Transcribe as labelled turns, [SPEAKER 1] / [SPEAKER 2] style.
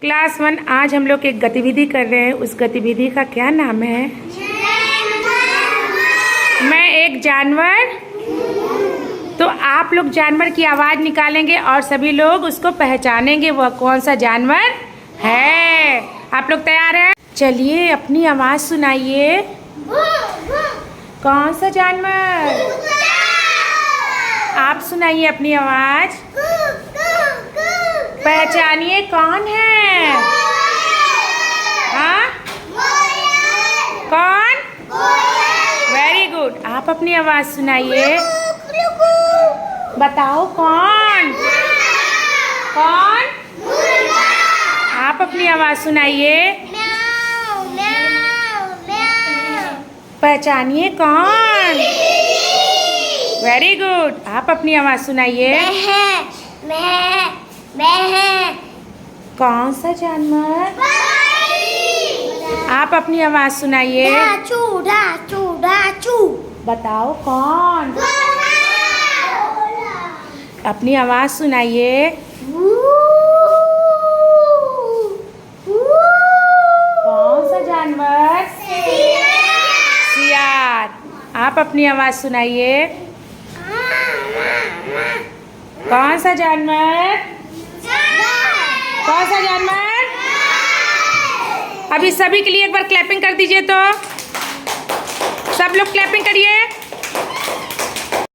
[SPEAKER 1] Class 1 आज हम लोग एक गतिविधि कर रहे हैं। उस गतिविधि का क्या नाम है? मैं एक जानवर। तो आप लोग जानवर की आवाज़ निकालेंगे और सभी लोग उसको पहचानेंगे वह कौन सा जानवर है। आप लोग तैयार हैं? चलिए अपनी आवाज़ सुनाइए। कौन सा जानवर? आप सुनाइए अपनी आवाज़। पहचानिए कौन है? हाँ, कौन? Very good. आप अपनी आवाज़ सुनाइए। बताओ कौन? कौन? आप अपनी आवाज़ सुनाइए। पहचानिए कौन? Very good. आप अपनी आवाज़ सुनाइए। कौन सा जानवर? आप अपनी आवाज़ सुनाइए। बताओ कौन? अपनी आवाज़ सुनाइए। कौन सा जानवर? सियार। आप अपनी आवाज़ सुनाइए। कौन सा जानवर? कौन सा जानवर? अभी सभी के लिए एक बार क्लैपिंग कर दीजिए। तो सब लोग क्लैपिंग करिए।